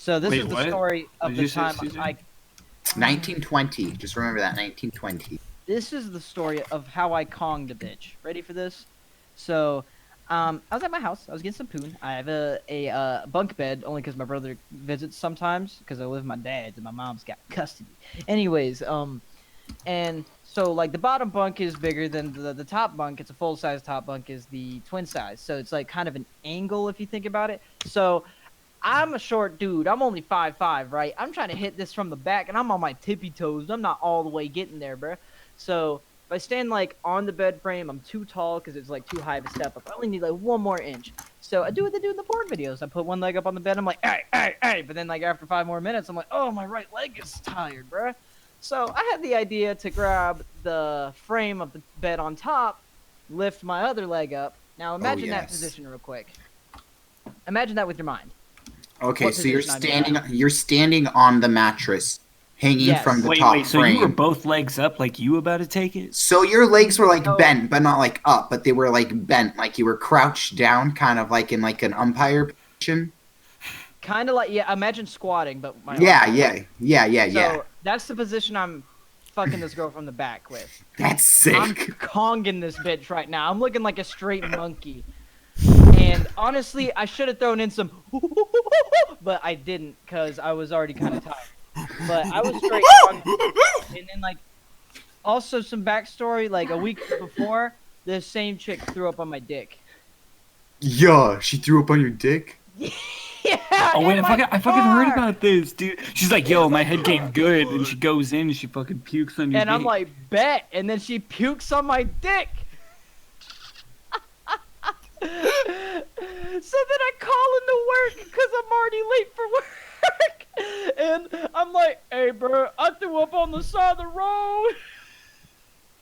So this Wait, is the what? story What of did you the say, time CJ? I. 1920. Just remember that 1920. This is the story of how I Konged a bitch. Ready for this? So, I was at my house. I was getting some poon. I have a bunk bed only because my brother visits sometimes because I live with my dad's and my mom's got custody. Anyways, and so like the bottom bunk is bigger than the top bunk. It's a full size top bunk is the twin size. So it's like kind of an angle if you think about it. So I'm a short dude. I'm only 5'5", right? I'm trying to hit this from the back, and I'm on my tippy toes. I'm not all the way getting there, bro. So if I stand like on the bed frame, I'm too tall because it's like too high of a step up. I only need like 1 more inch. So I do what they do in the porn videos. I put one leg up on the bed. I'm like, hey, hey, hey. But then like after 5 more minutes, I'm like, oh, my right leg is tired, bro. So I had the idea to grab the frame of the bed on top, lift my other leg up. Now imagine that position real quick. Imagine that with your mind. Okay, What so you're position I'm in. standing on the mattress, hanging Yes. from the Wait, top wait. So frame. you were both legs up, like you about to take it? So your legs were like No. bent, but not like up, but they were like bent, like you were crouched down, kind of like in like an umpire position. Kind of like, yeah, imagine squatting, but my Yeah, arms are yeah. So that's the position I'm fucking this girl from the back with. That's sick. I'm conging this bitch right now. I'm looking like a straight monkey. And honestly, I should have thrown in some, but I didn't because I was already kind of tired. But I was straight conging. And then, like, also some backstory, like a week before, the same chick threw up on my dick. Yeah, she threw up on your dick. Yeah. Oh wait, in I my fucking heard car. about this, dude. She's like, yo, my head getting good, and she goes in and she fucking pukes on your And dick. I'm like, bet. And then she pukes on my dick. So then I call into work because I'm already late for work. And I'm like, hey, bro, I threw up on the side of the road.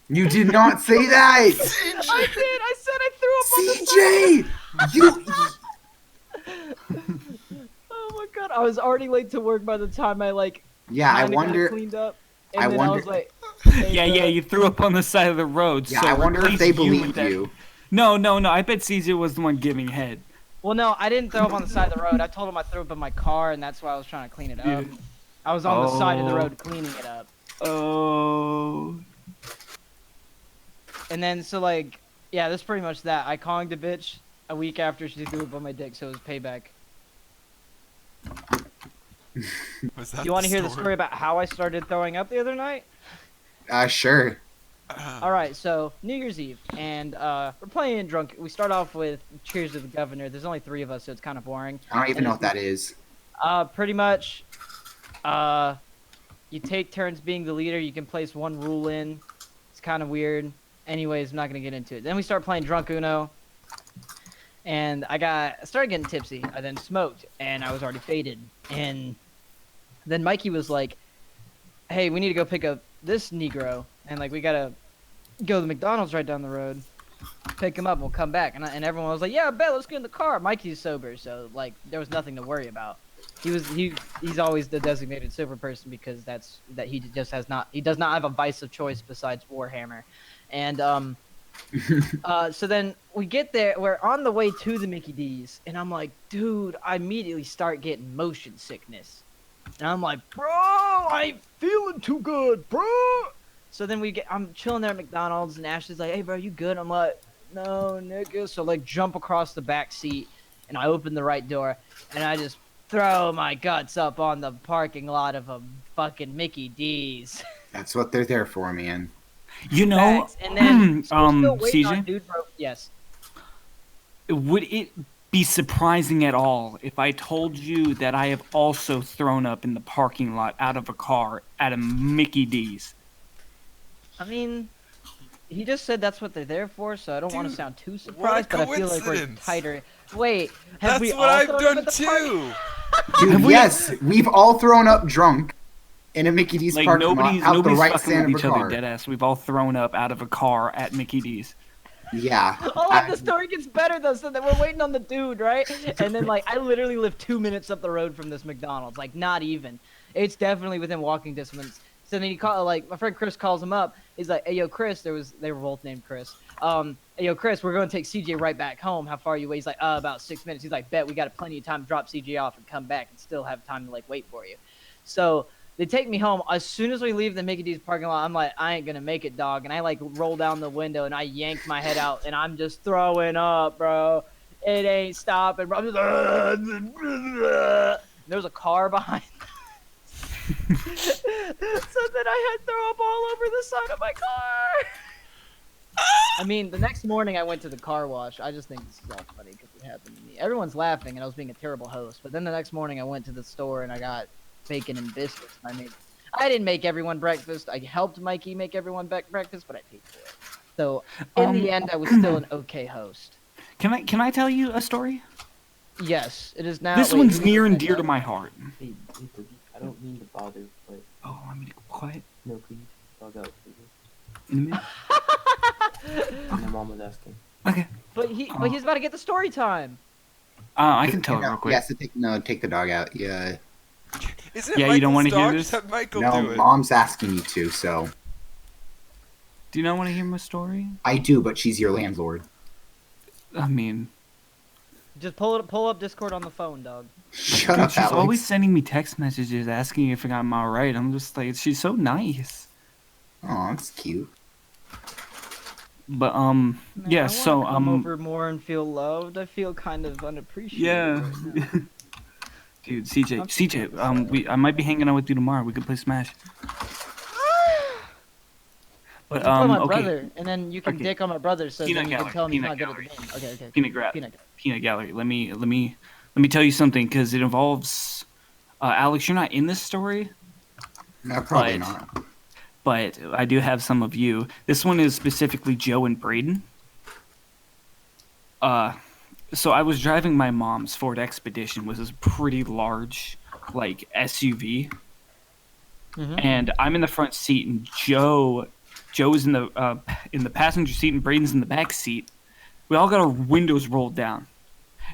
You did not say that. I did. I said I threw up on the side. CJ, Oh my god, I was already late to work by the time I like. Yeah, I kinda got wonder. cleaned up. And I then wonder. I was like, hey, yeah, bro. you threw up on the side of the road. Yeah, so I wonder if replace they you believe with that- you. No. I bet Caesar was the one giving head. Well, no, I didn't throw up on the side of the road. I told him I threw up in my car, and that's why I was trying to clean it up. Yeah. I was on the side of the Oh. road cleaning it up. Oh. And then, so, like, yeah, that's pretty much that. I conged a bitch a week after she threw up on my dick, so it was payback. Was that You want to hear the story about how I started throwing up the other night? Sure. All right, so New Year's Eve, and we're playing drunk. We start off with Cheers to the Governor. There's only 3 of us, so it's kind of boring. I don't even know what that is. Pretty much, you take turns being the leader. You can place 1 rule in. It's kind of weird. Anyways, I'm not gonna get into it. Then we start playing Drunk Uno, and I started getting tipsy. I then smoked, and I was already faded. And then Mikey was like, "Hey, we need to go pick up this Negro, and like we gotta go to the McDonald's right down the road, pick him up, and we'll come back." And everyone was like, "Yeah, I bet. Let's get in the car." Mikey's sober, so like there was nothing to worry about. He's always the designated sober person because he does not have a vice of choice besides Warhammer. And so then we get there, we're on the way to the Mickey D's, and I'm like, dude, I immediately start getting motion sickness. And I'm like, bro, I ain't feeling too good, bro. So then I'm chilling there at McDonald's, and Ashley's like, hey, bro, you good? I'm like, no, nigga. So like jump across the back seat, and I open the right door, and I just throw my guts up on the parking lot of a fucking Mickey D's. That's what they're there for, man. You know, Facts. And then so we're still waiting on CJ, dude, bro. Yes. would it be surprising at all if I told you that I have also thrown up in the parking lot out of a car at a Mickey D's? I mean, he just said that's what they're there for, so I don't want to Dude, sound too what surprised, a but I feel like we're coincidence. tighter. Wait, have That's we what all I've thrown up done at the party? too. Dude, yes, we've all thrown up drunk in a Mickey D's Like parking lot nobody's out the right fucking stand with of each a other, car. dead ass. We've all thrown up out of a car at Mickey D's. Yeah. Oh, like the story gets better though. So that we're waiting on the dude, right? And then like I literally live 2 minutes up the road from this McDonald's. Like not even. It's definitely within walking distance So then he call like my friend Chris calls him up. He's like, "Hey yo, Chris." They were both named Chris. Hey yo, Chris, we're going to take CJ right back home. How far are you away? He's like, about 6 minutes. He's like, bet we got plenty of time to drop CJ off and come back and still have time to like wait for you. So they take me home. As soon as we leave the Mickey D's parking lot, I'm like, I ain't gonna make it, dog. And I like roll down the window and I yank my head out and I'm just throwing up, bro. It ain't stopping, bro. I'm just, there's a car behind. So then I had throw up all over the side of my car. I mean, the next morning I went to the car wash. I just think this is all funny because it happened to me. Everyone's laughing and I was being a terrible host. But then the next morning I went to the store and I got bacon and biscuits. I didn't make everyone breakfast. I helped Mikey make everyone breakfast, but I paid for it. So in the end, I was still an okay host. Can I tell you a story? Yes, it is now. This wait, one's near and dear to my heart. Hey, Boogie, I don't mean to bother, but Oh, want me to go quiet? no, please, dog out, please. In a minute? My mom was asking. Okay. But he's about to get the story time. I can tell it real quick. Yes, take the dog out. Yeah. Isn't it Yeah, you don't Michael's wanna hear dog? this? Have Michael No, do it. Mom's asking you to, so Do you not want to hear my story? I do, but she's your landlord. I mean, Just pull up Discord on the phone, dog. Shut dude, up, she's Alex. always sending me text messages asking if I'm alright. I'm just like, she's so nice. Oh, that's cute. But Man, yeah. I So wanna come over more and feel loved. I feel kind of unappreciated. yeah. Right now. Dude, CJ, I might be hanging out with you tomorrow. We could play Smash. But Tell my okay. brother, and then you can Okay. dick on my brother, so Peanut then you can gallery, tell him he's peanut not good at the gallery. game. Okay. Peanut Gallery. Let me tell you something because it involves Alex. You're not in this story, No, probably But- not. but I do have some of you. This one is specifically Joe and Braden. So I was driving my mom's Ford Expedition, which is a pretty large, like SUV, and I'm in the front seat, and Joe's in the passenger seat, and Braden's in the back seat. We all got our windows rolled down,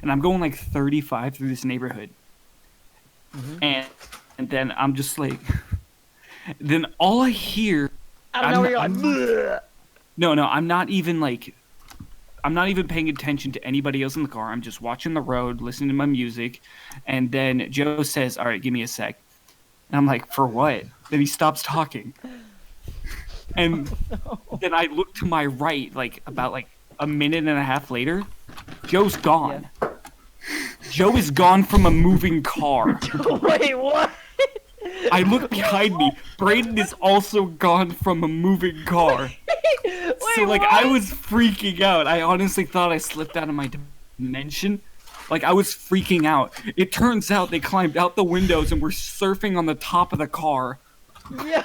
and I'm going like 35 through this neighborhood, and then I'm just like, then all I hear. I don't know where you're like. I'm- "Bleh." No, I'm not even paying attention to anybody else in the car. I'm just watching the road, listening to my music, and then Joe says, "All right, give me a sec." And I'm like, "For what?" Then he stops talking, and then I look to my right, like about like a minute and a half later, Joe's gone. Joe is gone from a moving car. Wait, what? I look behind me. Braden is also gone from a moving car. So, like, what? I was freaking out. I honestly thought I slipped out of my dimension. Like, I was freaking out. It turns out they climbed out the windows and were surfing on the top of the car. Yeah.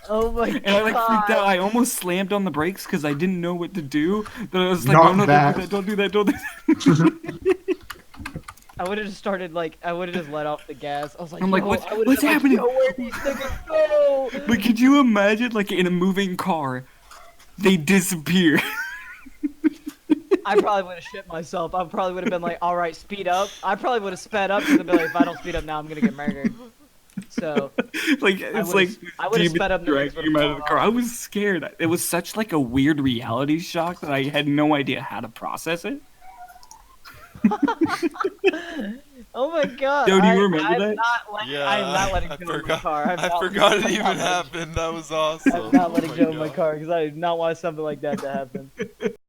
Oh my god. And I, like, freaked out. I almost slammed on the brakes because I didn't know what to do. But I was like, Not no, that. don't do that. I would have just started like I would have just let off the gas. I was like, I'm like, yo, what's I would've what's been like, happening? Yo, where'd these niggas go? But could you imagine, like, in a moving car, they disappear? I probably would have shit myself. I probably would have been like, all right, speed up. I probably would have sped up because I'd be like, if I don't speed up now, I'm gonna get murdered. So Like, it's would've- like I would've demons sped up and the dragging things him would've out of the fallen car. off. I was scared. It was such like a weird reality shock that I had no idea how to process it. Oh my god. Yo, do you I'm remember that? Yeah, I'm not letting I Joe in my forgot. car. I'm I not- forgot it I'm even not letting- happened. That was awesome. I'm not letting Oh my Joe in my God. car because I do not want something like that to happen.